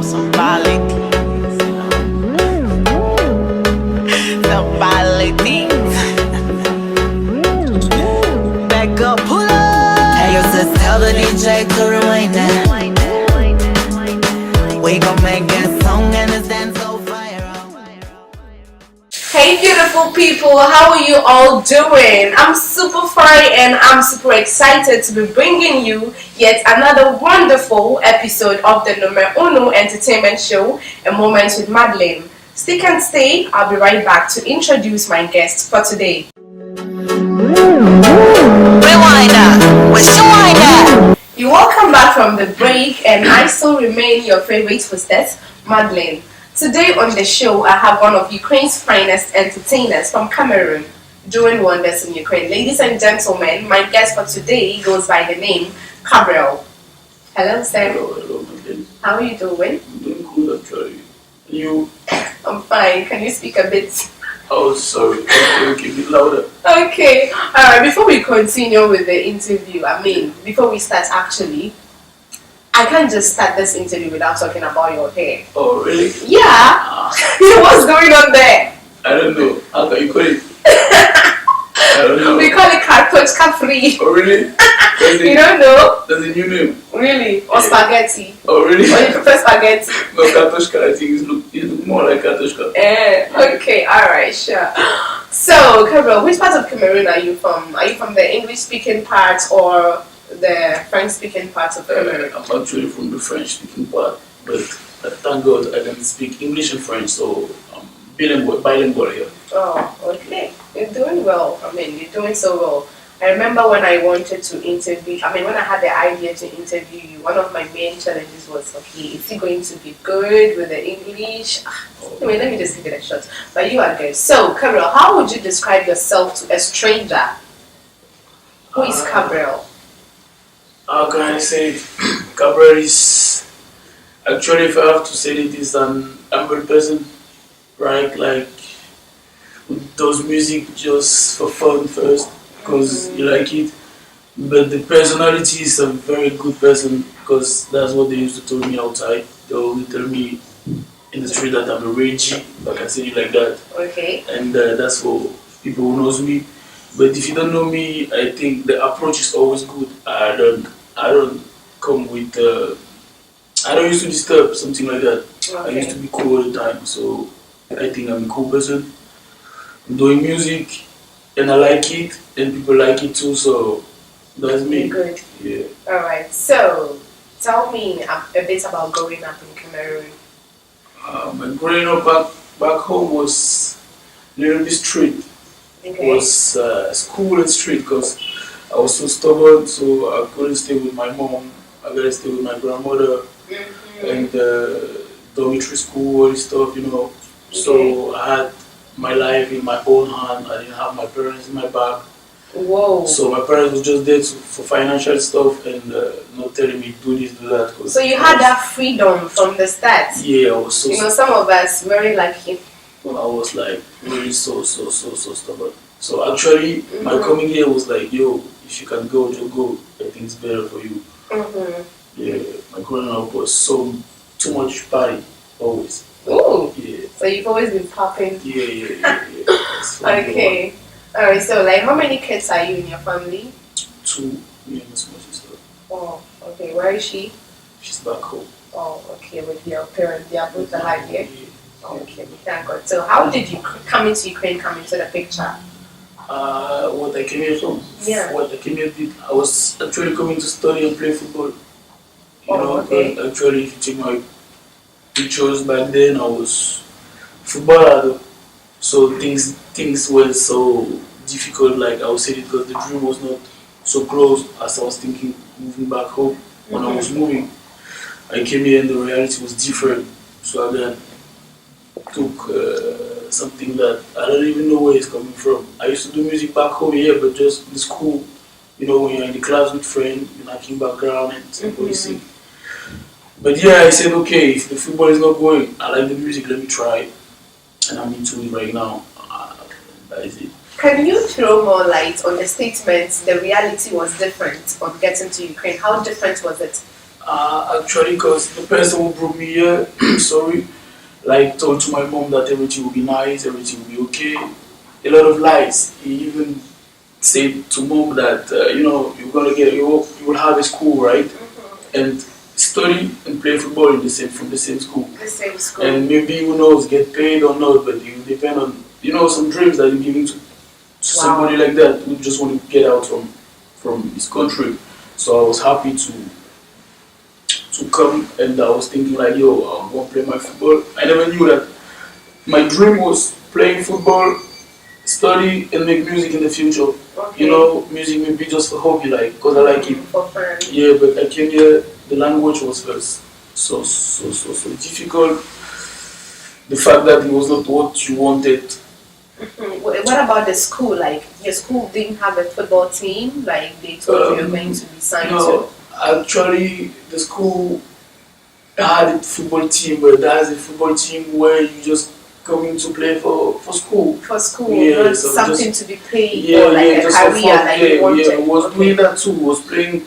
some ballet things, some ballet things. Back up, pull up. I used to tell the DJ to rewind that. We gon' make that song and it's dance so viral. Hey beautiful people, how are you all doing? I'm super fine and I'm super excited to be bringing you yet another wonderful episode of the Cameronian Entertainment Show, A Moment with Madlyn. Stick and stay, I'll be right back to introduce my guest for today. Rewind that, rewind that. You're welcome back from the break and I still remain your favorite hostess, Madlyn. Today on the show, I have one of Ukraine's finest entertainers from Cameroon doing wonders in Ukraine. Ladies and gentlemen, my guest for today goes by the name Cabrel. Hello, sir. Hello, Madlyn. How are you doing? I'm doing good, actually. You? I'm fine. Can you speak a bit? Oh, sorry. Okay, a bit louder. Okay. Alright, before we continue with the interview, before we start actually, I can't just start this interview without talking about your hair. Oh, really? Yeah. What's going on there? I don't know. How can you call it? I don't know. We call it Capri. Oh, really? You don't know? That's a new name. Really? Or spaghetti? Oh, really? Or you prefer spaghetti? No, Katoshka. I think it look more like Katoshka. Okay, alright, sure. So, Cabrel, which part of Cameroon are you from? Are you from the English-speaking part or the French-speaking part of Cameroon? I'm actually from the French-speaking part, but thank God I can speak English and French, so I'm bilingual here. Oh, okay. You're doing well. You're doing so well. I remember when I wanted to interview, when I had the idea to interview you, one of my main challenges was, okay, is he going to be good with the English? Anyway, let me just give it a shot. But you are good. So, Cabrel, how would you describe yourself to a stranger? Who is Cabrel? How can I say it? Cabrel is, actually, if I have to say it, is an humble person, right? Like, who does music just for fun first, because you like it. But the personality is a very good person, because that's what they used to tell me outside. They always tell me in the street that I'm a ragey, if I can say it like that. Okay. And that's for people who knows me. But if you don't know me, I think the approach is always good. I don't come with I don't used to disturb, something like that. Okay. I used to be cool all the time, so I think I'm a cool person. I'm doing music and I like it and people like it too, so that's me. Good. Yeah. Alright, so tell me a bit about growing up in Cameroon. My growing up back home was a little bit strict. Okay. It was school and street, because I was so stubborn, so I couldn't stay with my mom. I gotta stay with my grandmother and dormitory school, all this stuff, Okay. So I had my life in my own hand. I didn't have my parents in my back. Whoa. So my parents were just there for financial stuff and not telling me do this, do that. So you had that freedom from the start. Yeah, I was so. Some of us very lucky. I was like really so stubborn. So actually, my coming here was like, yo, if you can go, just go. I think it's better for you. Yeah, my growing up was too much party, always. Ooh. Yeah. So you've always been popping. Yeah. Okay. Alright, so how many kids are you in your family? 2, me and my small sister. Oh, okay. Where is she? She's back home. Oh, okay, with your parents. They are both alive here? Yeah. Okay, thank God. So how did you come into Ukraine, come into the picture? What I came here from? Yeah. What I came here did, I was actually coming to study and play football. Okay. Actually, if you check my pictures back then, I was footballer. So things were so difficult, like I would say it, because the dream was not so close as I was thinking moving back home. When I was moving, I came here and the reality was different. So I took something that I don't even know where it's coming from. I used to do music back home here, but just in school, when you're in the class with friends, you're knocking background and somebody sing. But yeah, I said, okay, if the football is not going, I like the music, let me try it. And I'm into it right now. That is it. Can you throw more light on the statement the reality was different on getting to Ukraine? How different was it? Actually, because the person who brought me here, sorry, like told to my mom that everything will be nice, everything will be okay. A lot of lies. He even said to mom that you're gonna get you will have a school, right, and study and play football in the same from the same school. The same school. And maybe who knows, get paid or not, but it will depend on some dreams that you're giving to somebody like that who just want to get out from his country. So I was happy to come, and I was thinking like, yo, I'm gonna play my football. I never knew that my dream was playing football, study, and make music in the future. Okay. Music may be just a hobby, like, because I like it. For fun. Yeah, but I came here, the language was first so difficult. The fact that it was not what you wanted. What about the school? Like, your school didn't have a football team? Like, they told you you're going to be signed no, actually, the school had a football team, but that's a football team where you just coming to play for school. For school, yeah, not so something to be paid or like a just career like you wanted. Yeah, was doing that too, was playing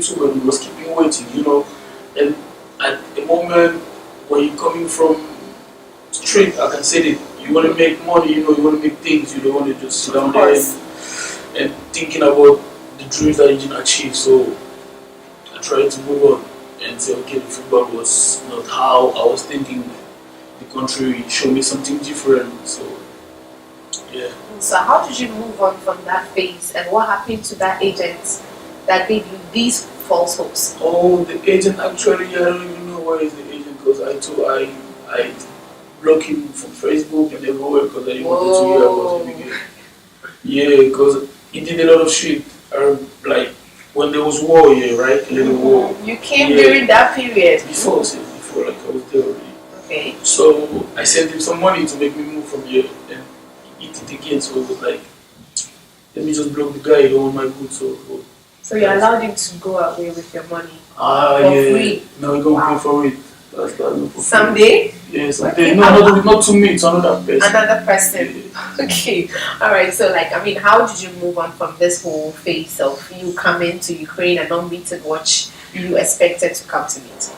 too, but he was keeping waiting, And at the moment when you're coming from street, I can say that you want to make money, you want to make things, you don't want to just sit down there and thinking about the dreams that you didn't achieve. So I tried to move on and say, okay, the football was not how I was thinking. The country showed me something different. So yeah. So how did you move on from that phase, and what happened to that agent that gave you these false hopes? Oh, the agent, actually, I don't even know where is the agent, because I blocked him from Facebook and everywhere because I didn't want to hear about him again. Yeah, because he did a lot of shit. Like when there was war here, right? A little war. You came during that period? Before, like I was there already. Okay. So I sent him some money to make me move from here, and he eat it again. So it was like, let me just block the guy. He don't want my goods. So you allowed him to go away with your money for free? No, he gonna pay for it. That's no for someday? Free. Yeah, someday. No, not to me. It's another person. Another person. Yeah. Okay. All right. So, how did you move on from this whole phase of you coming to Ukraine and not meeting what you expected to come to meet?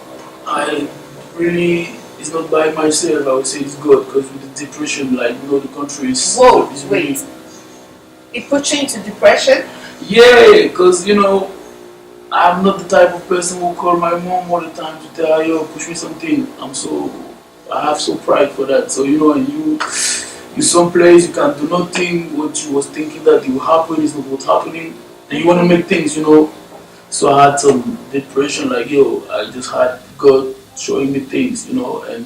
I really. It's not by myself, I would say it's God, because with the depression, the country is... Whoa, wait. It put you into depression? Yeah, because, I'm not the type of person who call my mom all the time to tell her, yo, push me something. I have so pride for that. So, you someplace, you can do nothing, what you was thinking that it will happen is not what's happening, and you want to make things, So I had some depression, I just had God showing me things, and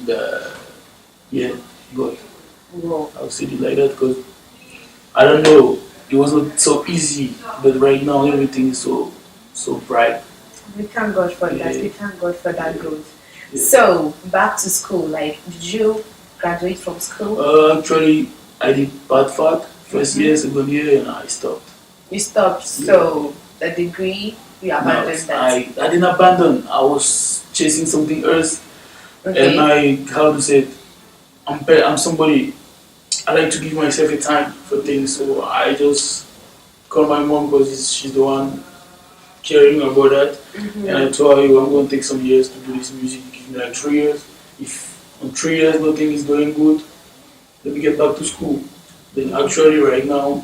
God. Whoa. I'll say it like that because I don't know, it was not so easy, but right now everything is so bright. We thank God for that. We thank God for that growth. Yeah. So back to school, did you graduate from school? Actually, I did part first year, second year, and I stopped. You stopped. So the degree, you abandoned that. I didn't abandon. I was chasing something else, okay. And I'm somebody. I like to give myself a time for things, so I just called my mom because she's the one caring about that, and I told her, I'm going to take some years to do this music. Give me 3 years. If in 3 years nothing is going good, let me get back to school. Then actually right now,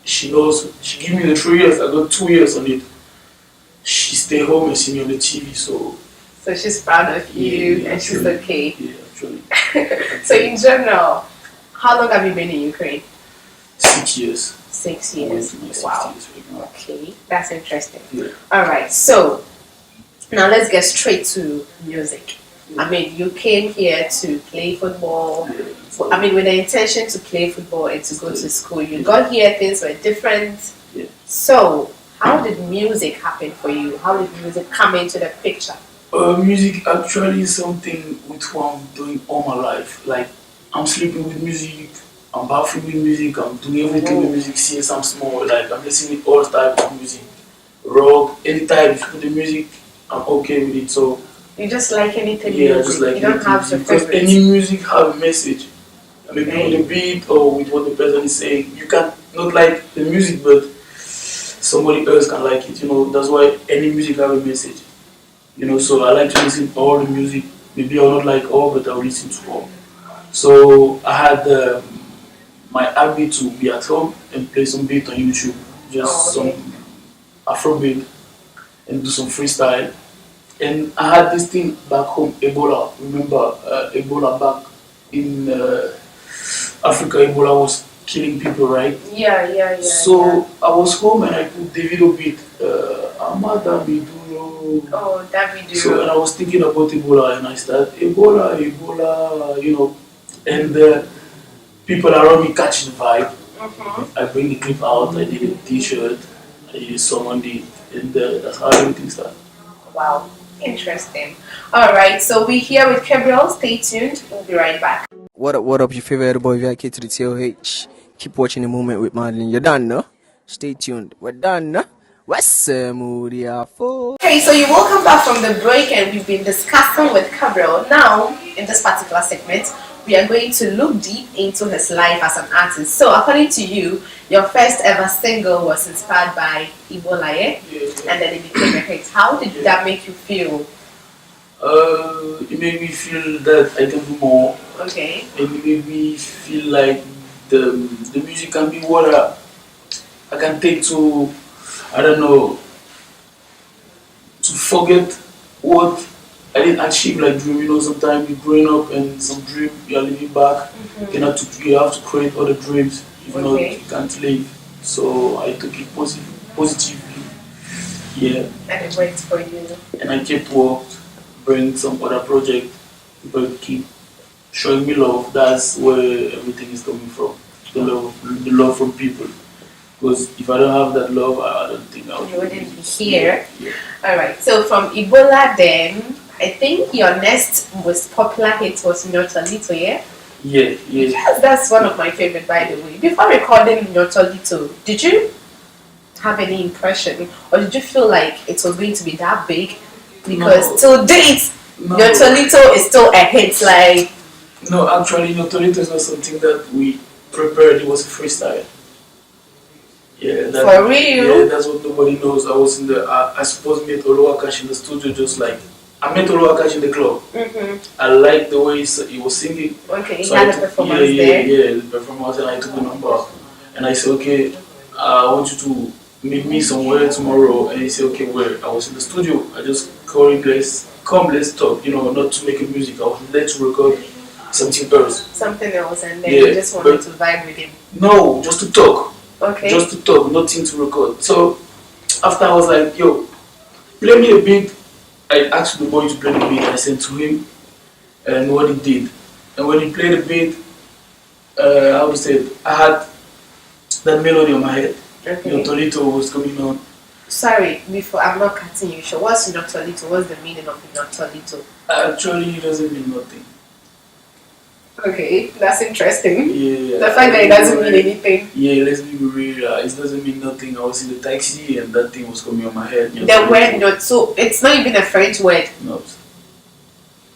she gave me the 3 years. I got 2 years on it. She stay home and see me on the TV, so she's proud of you, and she's okay. Yeah, actually. So in general, how long have you been in Ukraine? 6 years. 6 years. Wow. 6 years right now. Okay, that's interesting. Yeah. All right, so now let's get straight to music. I mean, you came here to play football. Yeah. With the intention to play football and to go to school. You got here, things were different. Yeah. So, how did music happen for you? How did music come into the picture? Music actually is something with what I'm doing all my life. Like, I'm sleeping with music, I'm bathing with music, I'm doing everything with music since I'm small. Like, I'm listening to all types of music. Rock, any type, if you put the music, I'm okay with it. So you just like anything music? Just like you don't have the because any music have a message. I mean, with the beat or with what the person is saying. You can not like the music, but somebody else can like it. That's why any music have a message. You know, so I like to listen to all the music. Maybe I'll not like all, but I'll listen to all. So I had my habit to be at home and play some beat on YouTube, just some Afrobeat, and do some freestyle. And I had this thing back home, Ebola. Remember Ebola back in Africa? Ebola was killing people, right? Yeah. So I was home and I put the video beat, Amada Biduro. Oh, that we do. So and I was thinking about Ebola and I started Ebola, you know, and people around me catch the vibe. I bring the clip out, I did a t-shirt, I did a song on it, and that's how everything started. Wow, interesting. Alright, so we're here with Cabrel. Stay tuned, we'll be right back. What up, your favorite boy, VIK to the TOH. Keep watching the moment with Madlyn. You're done, no? Stay tuned. We're done, no? What's for? Okay, so you welcome back from the break and we've been discussing with Cabrel. Now, in this particular segment, we are going to look deep into his life as an artist. So, according to you, your first ever single was inspired by Ebola, eh? And then it became a hit. How did that make you feel? It made me feel that I can do more. Okay. It made me feel like the music can be what I can take to, I don't know, to forget what I didn't achieve, like dream. You know, sometimes you're growing up and some dream you are living back. You have to create other dreams. If not, you can't live. So I took it positively. Yeah. And it worked for you. And I kept work, bring some other project. People keep showing me love. That's where everything is coming from. The love from people. Because if I don't have that love, I don't think I would. You wouldn't be here. Yeah. Alright, so from Ebola then, I think your next most popular hit was Nyotolito, yeah? Yeah. Yes, that's one of my favorite, by the way. Before recording Nyotolito, did you have any impression or did you feel like it was going to be that big? Because to date, Nyotolito is still a hit, like... No, actually, Nyotolito is not something that we prepared. It was a freestyle. Yeah, for real? Yeah, that's what nobody knows. I was in the, I suppose met Oluwakash in the studio, just like, I met Oluwakash in the club. I liked the way he was singing. Okay, so he had a performance there. Yeah, the performance, and I took the number. And I said, okay, I want you to meet me somewhere tomorrow. And he said, okay, where? I was in the studio. I just called him, let's talk, you know, not to make a music. I was there to record something else. Something else, and then you just wanted to vibe with him. No, just to talk. Okay. Just to talk, nothing to record. So after I was like, yo, play me a beat. I asked the boy to play the beat. I sent to him, and what he did. And when he played the beat, I would say I had that melody on my head. Okay. Nyotolito was coming on. Sorry, before I'm not cutting you. So what's Nyotolito? What's the meaning of Nyotolito? Actually, it doesn't mean nothing. Okay, that's interesting. Yeah. The fact that it doesn't mean anything. Yeah, let's be real. It doesn't mean nothing. I was in the taxi and that thing was coming on my head. The word not so it's not even a French word. No.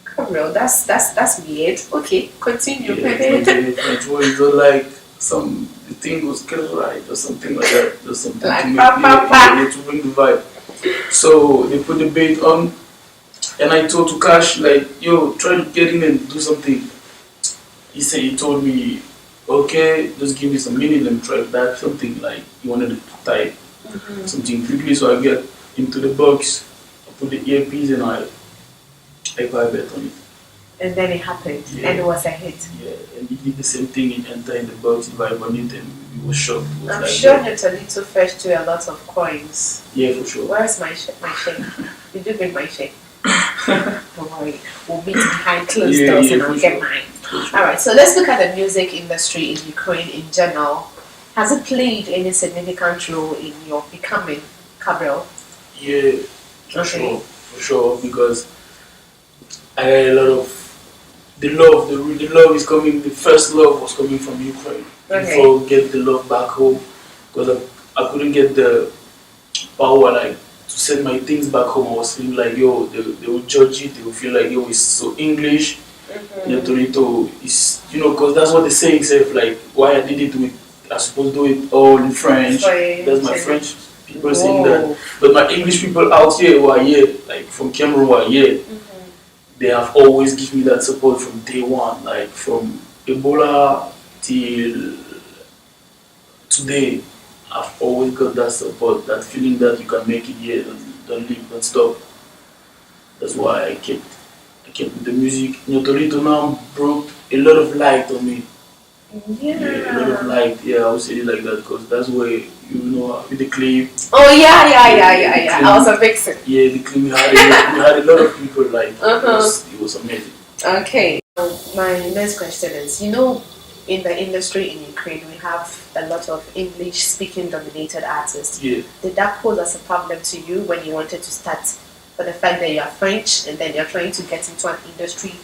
Cabrel, that's weird. Okay, continue. Yeah, it's not a French word. It's not like the thing was right or something like that. Just something like to bring the vibe. So they put the beat on, and I told to Cash like, yo, try to get in and do something. He told me, okay, just give me some minute, let me try to type something, like he wanted to type something quickly, so I get into the box, I put the earpiece and I vibrate on it. And then it happened, and it was a hit. Yeah, and he did the same thing, he entered in the box, he vibe on it, and he was shocked. I'm like sure Nyotolito fetched you a lot of coins. Yeah, for sure. Where's my shake? Did you bring my shake? Don't worry, we'll meet behind closed doors and I'll get mine. Alright, so let's look at the music industry in Ukraine in general. Has it played any significant role in your becoming, Cabrel? Yeah, for sure, because I got a lot of the love is coming. The first love was coming from Ukraine. Before I get the love back home, because I couldn't get the power like to send my things back home. I was feeling like, yo, they will judge it. They will feel like, yo, it's so English. Nyotolito is, you know, because that's what they say itself. Like, why I did it with, I supposed to do it all in French. That's my French. People saying that. But my English people out here who are here, like from Cameroon who are here, they have always given me that support from day one. Like from Ebola till today, I've always got that support, that feeling that you can make it here, don't leave, don't stop. That's why I kept with the music. Torito now brought a lot of light on me. Yeah. A lot of light. Yeah, I would say it like that because that's where with the clip. Oh yeah. I was a vixen. Yeah, the clip we had a lot of people like. It was amazing. Okay. My next question is, in the industry in Ukraine, we have a lot of English-speaking dominated artists. Yeah. Did that pose as a problem to you when you wanted to start, for the fact that you are French and then you're trying to get into an industry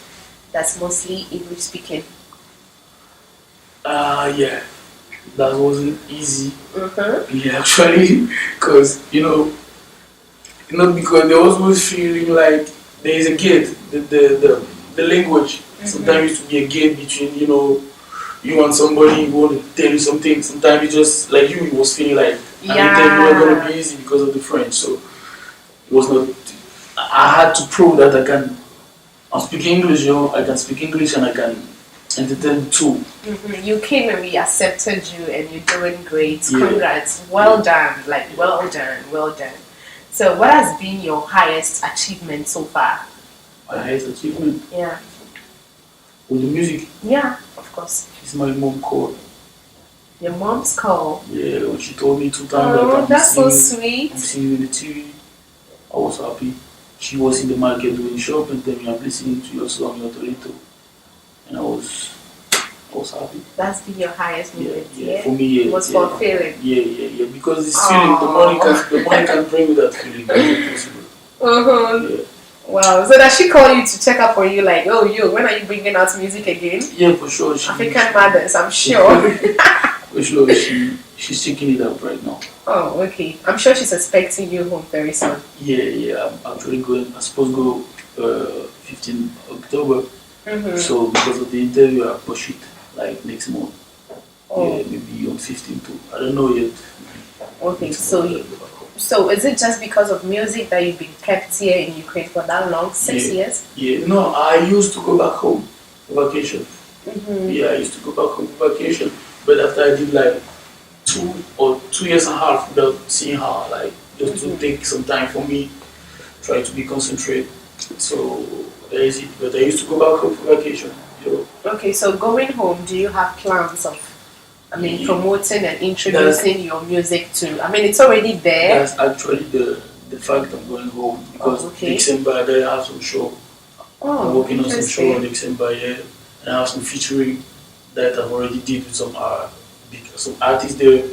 that's mostly English-speaking? Yeah, that wasn't easy. Yeah, actually, because because they always feeling like there is a gate, the language. Sometimes used to be a gate between you and somebody who want to tell you something. Sometimes it just like it was feeling like it was gonna be easy because of the French. So it was not. I had to prove that I speak English. I can speak English and I can entertain too. You came and we accepted you, and you're doing great. Congrats, well done, well done. So, what has been your highest achievement so far? My highest achievement? Yeah. With the music? Yeah, of course. It's my mom call. Your mom's call? Yeah, when she told me 2 times that that's so sweet. I'm seeing you in the TV. I was happy. She was in the market doing shop and then I'm listening to your song, your Torito. And I was happy. That's been your highest moment, yeah? For me, yeah. It was fulfilling. Yeah. Because this feeling, the money can bring you that feeling. That's impossible. Yeah. Wow. So does she call you to check up on you like, oh, when are you bringing out music again? Yeah, for sure. African mothers, I'm sure. For sure, she's checking it out right now. Oh, okay. I'm sure she's expecting you home very soon. Yeah. I'm actually going. I'm supposed to go 15 October. So because of the interview, I push it like next month. Yeah, maybe on 15 too. I don't know yet. Okay, so is it just because of music that you've been kept here in Ukraine for that long? 6 years? Yeah, no, I used to go back home for vacation. Yeah, I used to go back home for vacation. But after I did like 2 years and a half without seeing her, like just to take some time for me, try to be concentrated. So that is it. But I used to go back home for vacation. Okay, so going home, do you have plans of promoting and introducing your music to? It's already there. That's actually the fact I'm going home because December I have some show. I'm working on some show in December, and I have some featuring that I've already did with some artists there.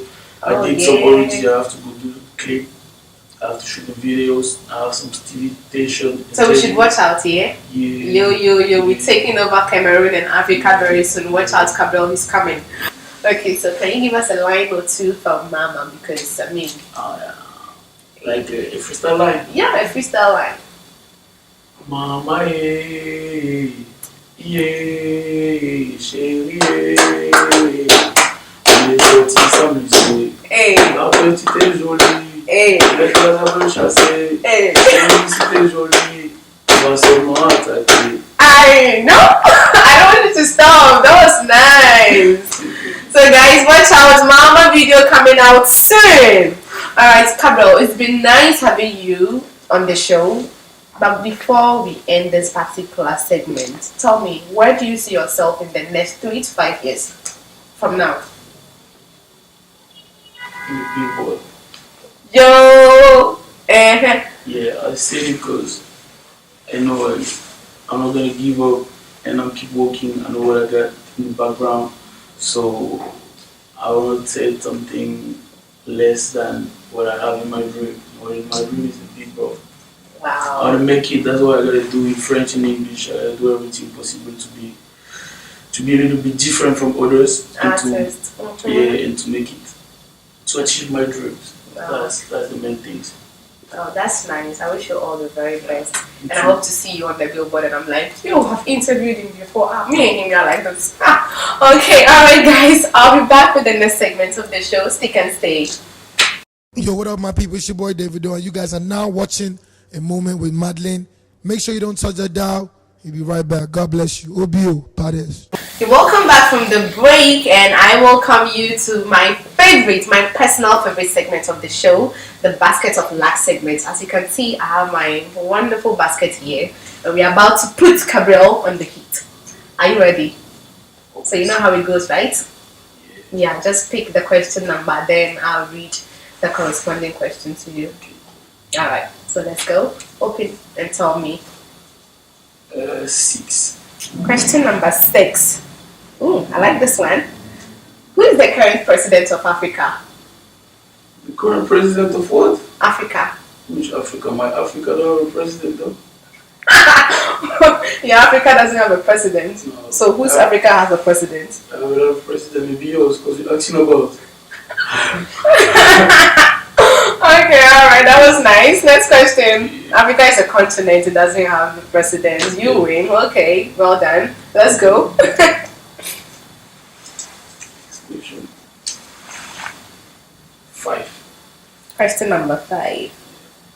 I did some already. I have to go do the clip. I have to shoot the videos. I have some invitation. So we should watch out here. Yeah. We're taking over Cameroon and Africa very soon. Watch out, Cabrel is coming. Okay, so can you give us a line or two from Mama? Because like a freestyle line. Yeah, a freestyle line. Mama, chérie, il est petit sans musique. La petite est jolie. Les trois veulent chasser. Si t'es jolie, on va seulement attaquer. I know. I don't want you to stop. That was nice. So guys, watch out, Mama video coming out soon. Alright, Cabrel, it's been nice having you on the show. But before we end this particular segment, tell me, where do you see yourself in the next 3 to 5 years from now? Billboard. Yo! Yeah, I say it because I know I'm not gonna give up and I'll keep working. I know what I got in the background. So I won't say something less than what I have in my dream. What in my dream is the big bro. Wow. I want to make it. That's what I gotta do in French and English. I gotta do everything possible to be a little bit different from others and to make it, to achieve my dreams. Wow. That's the main things. Oh, that's nice. I wish you all the very best. And I hope to see you on the billboard. And I'm like, I've interviewed him before. Me and him are like this. Okay, alright guys. I'll be back with the next segment of the show. Stick and stay. Yo, what up, my people? It's your boy Davido, and you guys are now watching A Moment with Madlyn. Make sure you don't touch that dial. He'll be right back. God bless you. Obio, Paris. Welcome back from the break, and I welcome you to my personal favorite segment of the show, the Basket of Luck segment. As you can see, I have my wonderful basket here, and we are about to put Cabrel on the heat. Are you ready? So you know how it goes, right? Yeah, just pick the question number, then I'll read the corresponding question to you. Alright, so let's go. Open and tell me. 6. Question number 6. Ooh, I like this one. Who is the current president of Africa? The current president of what? Africa. Which Africa? My Africa don't have a president though. Your Africa doesn't have a president. No. So whose Africa has a president? I will have a president, maybe yours, because you're asking about. Okay, alright, that was nice. Next question. Africa is a continent, it doesn't have a president. You win. Okay, well done. Let's go. Question 5. Question number 5.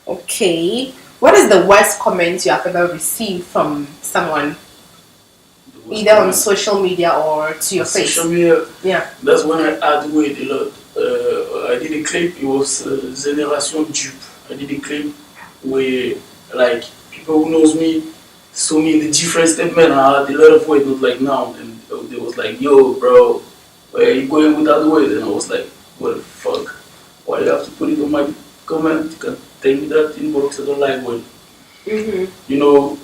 Okay. What is the worst comment you have ever received from someone? Either on social media or to your face? Social media? Yeah. That's when I add weight a lot. I did a clip, it was Génération Dupe. I did a clip where, like, people who knows me saw me in the different statement. I had a lot of weight, not like now. And they was like, yo, bro, where are you going without the weight? And I was like, what the fuck? Why do you have to put it on my comment? You can tell me that inbox, I don't like weight. You know,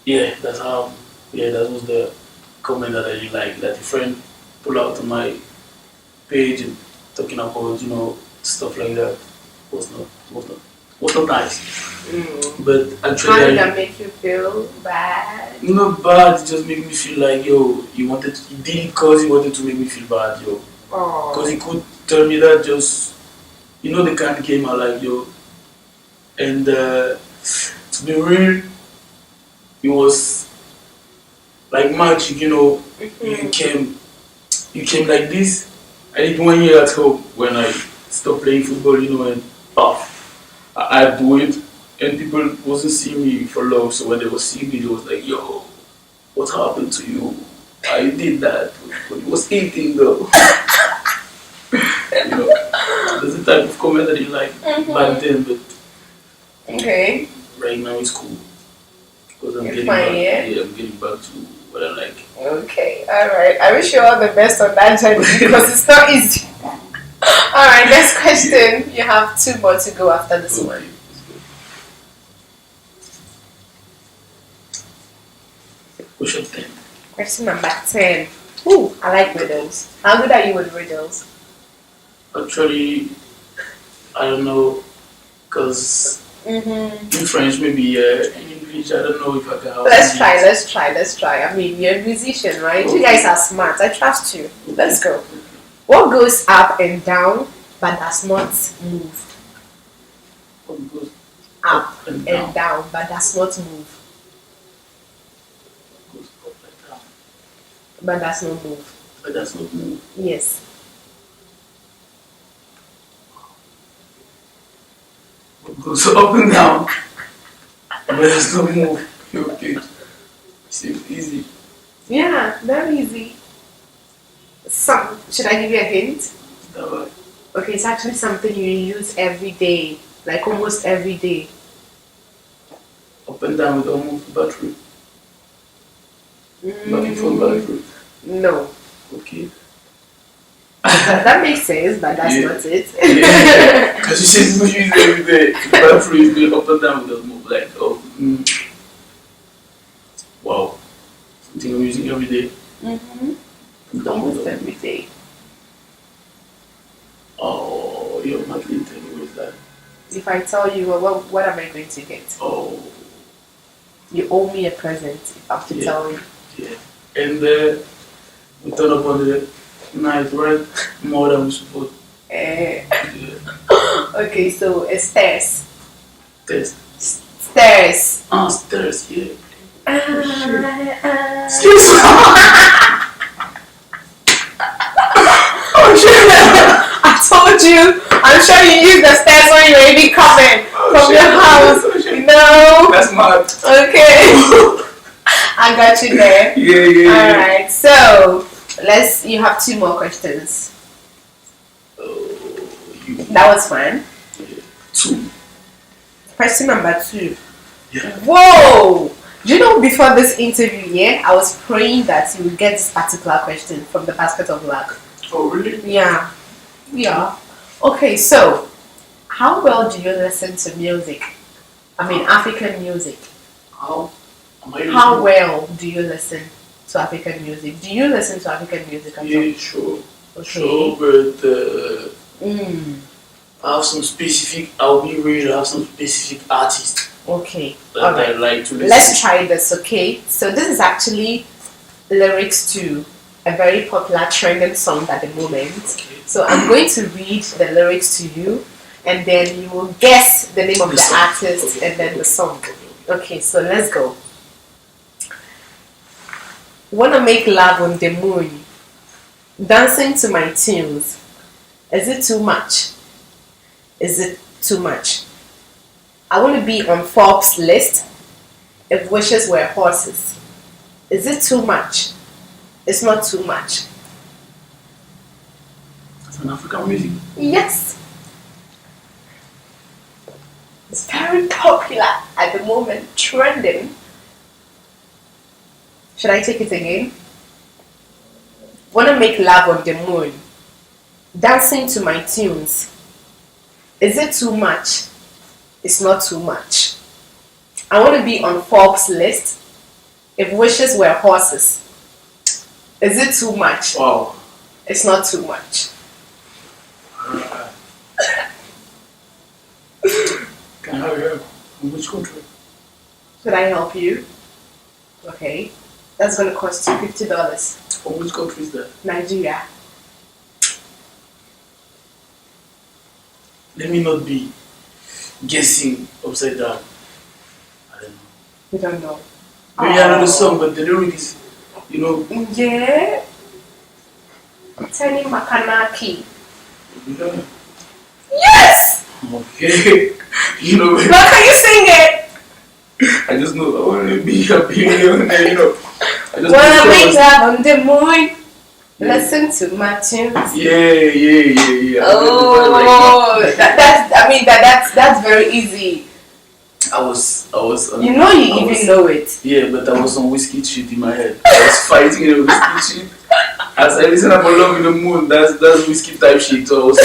yeah, that's how, yeah, that was the comment that I didn't like, that a friend pulled out on my page and talking about, you know, stuff like that was not nice. But actually, how did that make you feel? Bad? Not bad. It just made me feel like, yo, he did it because he wanted to make me feel bad, yo. Because he could tell me that, just, you know, the kind came out like, yo. And to be real, it was like magic, you know. You came like this. I did 1 year at home when I stopped playing football, you know, and I do it, and people wasn't seeing me for long. So when they were seeing me, they was like, yo, what happened to you? I did that, but it was eating though. You know, that's the type of comment that I like back then, but okay. Right now it's cool. Because I'm getting back to what I like. Okay, alright. I wish you all the best on that journey because it's not easy. Alright, next question. You have 2 more to go after this one. Question 10. Question number 10. Ooh, I like riddles. How good are you with riddles? Actually, I don't know, because in French, maybe in English, I don't know if I can help. Let's try. I mean, you're a musician, right? Okay. You guys are smart. I trust you. Let's go. What goes up and down but does not move? What goes up and down but does not move? Goes up and down. But does not move. But does not move. Yes. What goes up and down, but does not move. Okay. Seems easy. Yeah, very easy. Should I give you a hint? Right. Okay, it's actually something you use every day, like almost every day. Up and down with almost battery. Not in phone battery. No. Okay. That makes sense, but that's not it. Yeah. Because you said you use it every day. The battery is going up and down with the move. Like, oh. Wow. Something I'm using every day. Almost every day. Oh, you're Madlyn, tell me what is that? If I tell you, what am I going to get? Oh. You owe me a present if I have to tell you. Yeah. And we turn up on the night, right? More than we suppose. Yeah. Okay, so stairs. Stairs. Stairs. Stairs, yeah. Oh shit! I told you I'm sure you use the stairs when you're even coming from your house. No. That's mad. Okay. I got you there. Yeah. Alright, so you have 2 more questions. That was fun. 2. Question number 2. Yeah. Whoa! You know, before this interview, I was praying that you would get this particular question from the basket of luck. Oh, really? Yeah. Okay, so how well do you listen to music? I mean, African music. How well do you listen to African music? Do you listen to African music at all? Yeah, sure. Okay. Sure, but I'll be real, I have some specific artists Okay. that All right. I like to listen. Let's try this, okay? So this is actually lyrics to a very popular trending song at the moment. Okay. So I'm going to read the lyrics to you, and then you will guess the name of the song. artist Okay. and then the song. Okay, so let's go. Wanna make love on the moon, dancing to my tunes. Is it too much? Is it too much? I want to be on Forbes list if wishes were horses. Is it too much? It's not too much. It's an African music. Yes. It's very popular at the moment, trending. Should I take it again? Wanna make love on the moon, dancing to my tunes. Is it too much? It's not too much. I want to be on Forbes list if wishes were horses. Is it too much? Wow. It's not too much. Can I have your help? From which country? Should I help you? Okay. That's going to cost you $50. From which country is that? Nigeria. Let me not be guessing upside down. I don't know. You don't know. Maybe I know the song, but the lyrics, Yeah. Teni Makanaki. Yeah. Yes! Okay. Now can you sing it? I just know I want to be a billionaire, I just Wanna know make the love on the moon? Listen to my tunes. Yeah. Oh, that's very easy. I was. You know you even know it. Yeah, but I was on whiskey shit in my head. I was fighting a whiskey shit. As I listen about Love in the Moon, that's whiskey type shit. So I was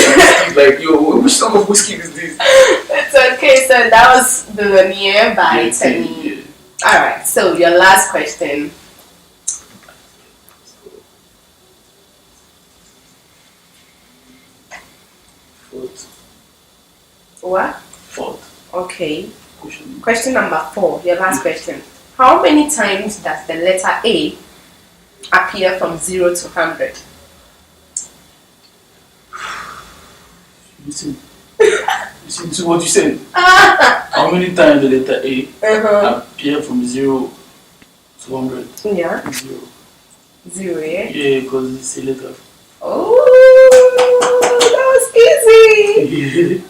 like, yo, which song of whiskey is this? It's okay. So that was Billionaire by Teni. Yeah. All right. So your last question. What? Fourth. Okay. Question number 4. Your last question. How many times does the letter A appear from 0 to 100? Listen to what you said. How many times the letter A appear from 0 to 100? Yeah. 0. 0, yeah? Yeah, because it's a letter. Oh, that was easy.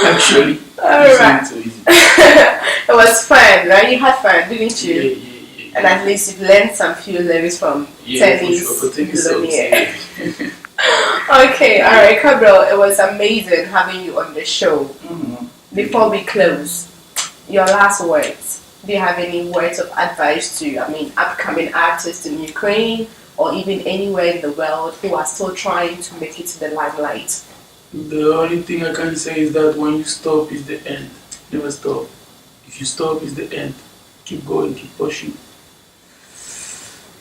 Actually. Alright. So easy. It was fun, right? You had fun, didn't you? Yeah. And at least you've learned some few lyrics from Teni's for tennis songs. Billionaire. Okay, alright, Cabrel, it was amazing having you on the show. Mm-hmm. Before we close, your last words. Do you have any words of advice to, upcoming artists in Ukraine or even anywhere in the world who are still trying to make it to the limelight? The only thing I can say is that when you stop is the end. Never stop. If you stop is the end. Keep going, keep pushing.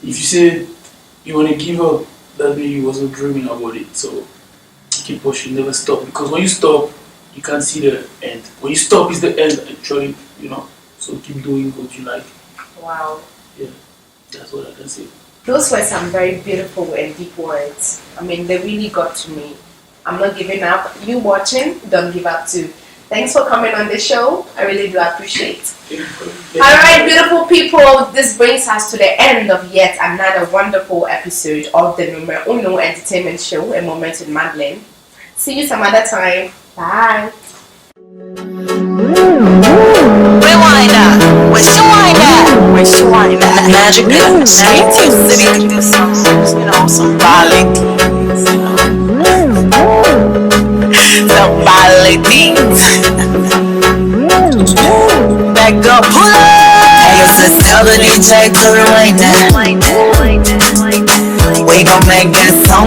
If you say you want to give up, that means you wasn't dreaming about it. So keep pushing, never stop. Because when you stop, you can't see the end. When you stop is the end, actually, So keep doing what you like. Wow. Yeah, that's what I can say. Those were some very beautiful and deep words. They really got to me. I'm not giving up. You watching, don't give up too. Thanks for coming on the show. I really do appreciate. Alright, beautiful people, this brings us to the end of yet another wonderful episode of the Numero Uno Entertainment Show, A Moment with Madlyn. See you some other time. Bye. Rewind that. Where's your wind at? Where's your wind at? Magic moves. Stay tuned. So we can do some, some ballet things, some ballet things. Back up, pull up. Hey, yo, sis, tell the DJ to rewind that. We gon' make that song.